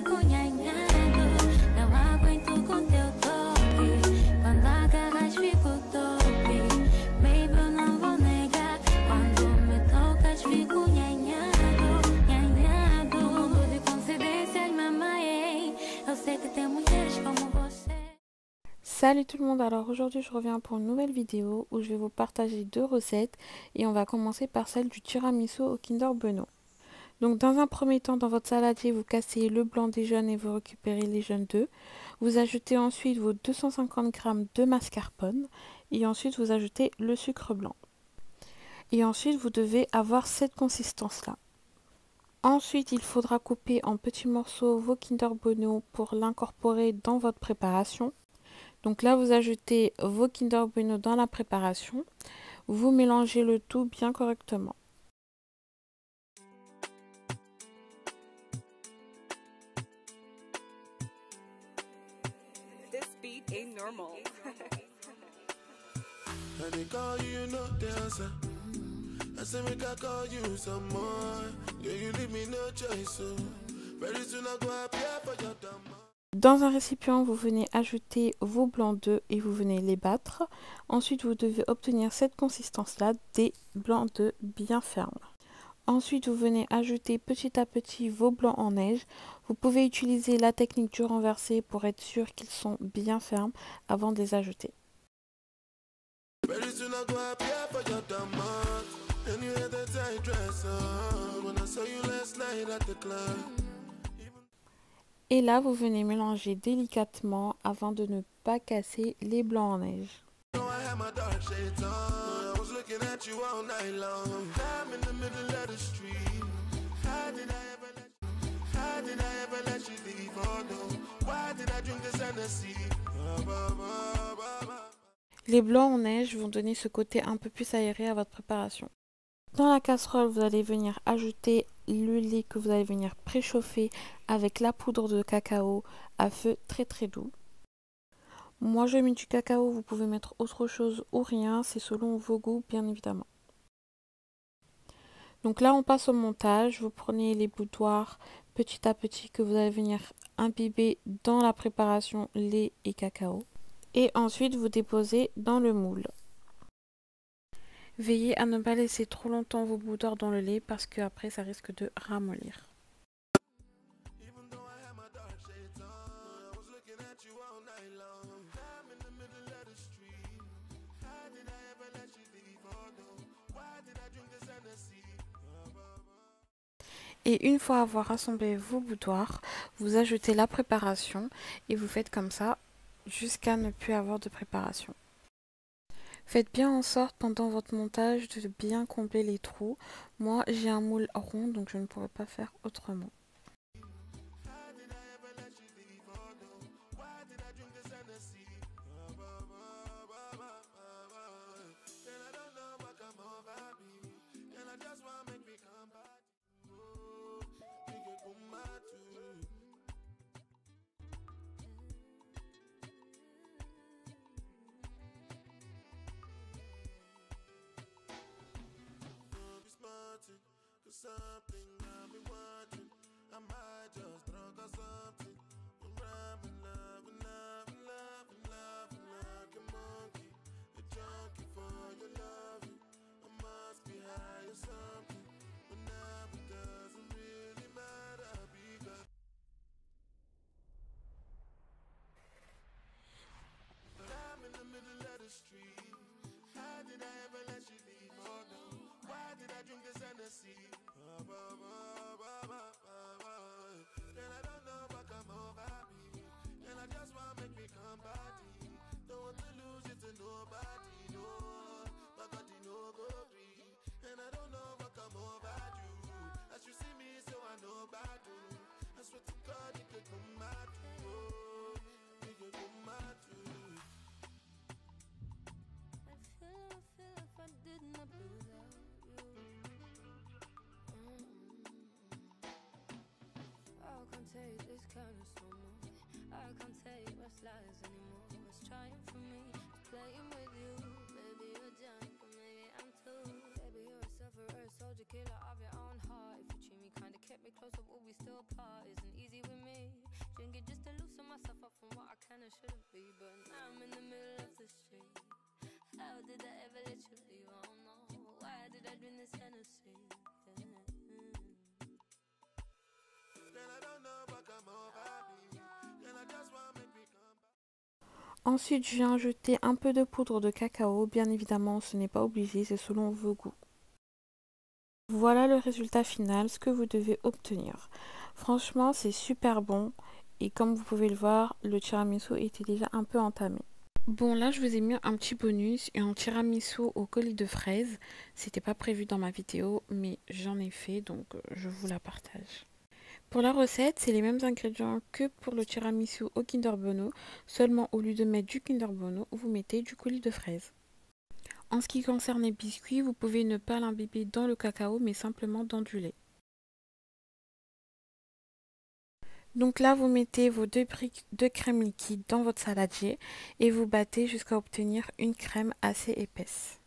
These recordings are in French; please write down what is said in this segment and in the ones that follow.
fico nhanhado. Não aguento com teu toque. Quando agarras fico top. Baby, eu não vou negar. Quando me tocas fico nhanhado, nhanhado. No mundo de coincidências, mamãe. Eu sei que tem mulheres como você. Salut tout le monde, alors aujourd'hui je reviens pour une nouvelle vidéo où je vais vous partager deux recettes et on va commencer par celle du tiramisu au Kinder Bueno. Donc dans un premier temps, dans votre saladier, vous cassez le blanc des jaunes et vous récupérez les jaunes d'œufs. Vous ajoutez ensuite vos 250 g de mascarpone et ensuite vous ajoutez le sucre blanc. Et ensuite vous devez avoir cette consistance-là. Ensuite, il faudra couper en petits morceaux vos Kinder Bueno pour l'incorporer dans votre préparation. Donc là, vous ajoutez vos Kinder Bueno dans la préparation. Vous mélangez le tout bien correctement. This beat ain't normal. Dans un récipient, vous venez ajouter vos blancs d'œufs et vous venez les battre. Ensuite, vous devez obtenir cette consistance-là, des blancs d'œufs bien fermes. Ensuite, vous venez ajouter petit à petit vos blancs en neige. Vous pouvez utiliser la technique du renversé pour être sûr qu'ils sont bien fermes avant de les ajouter. Et là, vous venez mélanger délicatement afin de ne pas casser les blancs en neige. Les blancs en neige vont donner ce côté un peu plus aéré à votre préparation. Dans la casserole, vous allez venir ajouter le lait que vous allez venir préchauffer avec la poudre de cacao à feu très très doux. Moi, je mets du cacao, vous pouvez mettre autre chose ou rien, c'est selon vos goûts bien évidemment. Donc là, on passe au montage. Vous prenez les boutoirs petit à petit que vous allez venir imbiber dans la préparation lait et cacao. Et ensuite, vous déposez dans le moule. Veillez à ne pas laisser trop longtemps vos boutoirs dans le lait parce qu'après ça risque de ramollir. Et une fois avoir rassemblé vos boutoirs, vous ajoutez la préparation et vous faites comme ça jusqu'à ne plus avoir de préparation. Faites bien en sorte pendant votre montage de bien combler les trous. Moi j'ai un moule rond donc je ne pourrais pas faire autrement. Something I've been watching, I might just drunk or something. I'm in love, in love, in love, in love, like a monkey, a junkie for your loving. I must be high or something, but now it doesn't really matter because I'm in the middle of the street. How did I ever let you leave? Oh no, why did I drink this Hennessy? And I don't know what come over me, and I just want to make me come body. Don't want to lose it to nobody, no. My body no go free, and I don't know what come over you. As you see me, so I know about you. I swear to God, you could come mad, oh, you could come mad too. I feel if I did not without you. I can't take this kind of so much. I can't take what's lies anymore. What's trying for me, it's playing with you. Maybe you're drunk, or maybe I'm too. Baby, you're a sufferer, soldier, killer of your own heart. If you treat me kinda, kept me close, but will we still part? Isn't easy with me. drink it just to loosen myself up from what I can and shouldn't be. But now I'm in the middle of the street. How did I ever let you leave? I don't know. Why did I drink this Hennessy? Girl, I don't know what come over me. Girl, I just want make me come back. Ensuite, je viens ajouter un peu de poudre de cacao. Bien évidemment, ce n'est pas obligé, c'est selon vos goûts. Voilà le résultat final, ce que vous devez obtenir. Franchement, c'est super bon. Et comme vous pouvez le voir, le tiramisu était déjà un peu entamé. Bon, là, je vous ai mis un petit bonus et un tiramisu au colis de fraises. C'était pas prévu dans ma vidéo, mais j'en ai fait, donc je vous la partage. Pour la recette, c'est les mêmes ingrédients que pour le tiramisu au Kinder Bueno, seulement au lieu de mettre du Kinder Bueno, vous mettez du colis de fraises. En ce qui concerne les biscuits, vous pouvez ne pas l'imbiber dans le cacao, mais simplement dans du lait. Donc là, vous mettez vos 2 briques de crème liquide dans votre saladier et vous battez jusqu'à obtenir une crème assez épaisse.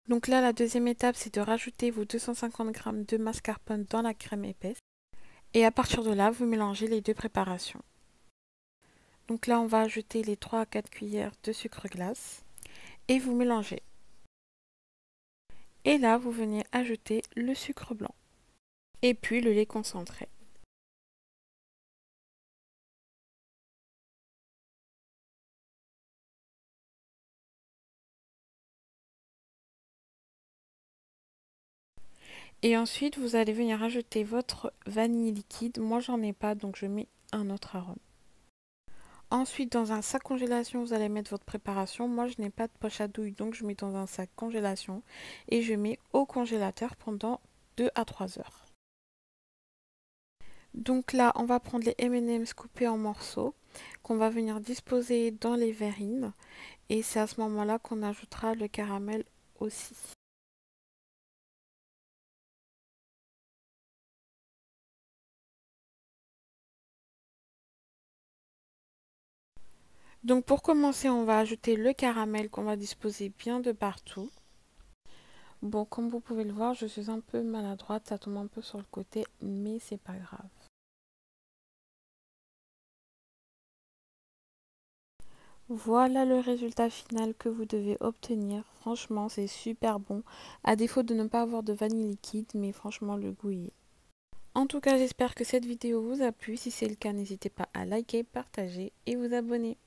Donc là, la deuxième étape, c'est de rajouter vos 250 g de mascarpone dans la crème épaisse. Et à partir de là, vous mélangez les deux préparations. Donc là, on va ajouter les 3 à 4 cuillères de sucre glace et vous mélangez. Et là, vous venez ajouter le sucre blanc et puis le lait concentré. Et ensuite, vous allez venir ajouter votre vanille liquide. Moi, j'en ai pas, donc je mets un autre arôme. Ensuite, dans un sac congélation, vous allez mettre votre préparation. Moi, je n'ai pas de poche à douille, donc je mets dans un sac congélation. Et je mets au congélateur pendant 2 à 3 heures. Donc là, on va prendre les M&M's coupés en morceaux, qu'on va venir disposer dans les verrines. Et c'est à ce moment-là qu'on ajoutera le caramel aussi. Donc pour commencer, on va ajouter le caramel qu'on va disposer bien de partout. Bon, comme vous pouvez le voir, je suis un peu maladroite, ça tombe un peu sur le côté, mais c'est pas grave. Voilà le résultat final que vous devez obtenir. Franchement, c'est super bon. À défaut de ne pas avoir de vanille liquide, mais franchement, le goût y est. En tout cas, j'espère que cette vidéo vous a plu. Si c'est le cas, n'hésitez pas à liker, partager et vous abonner.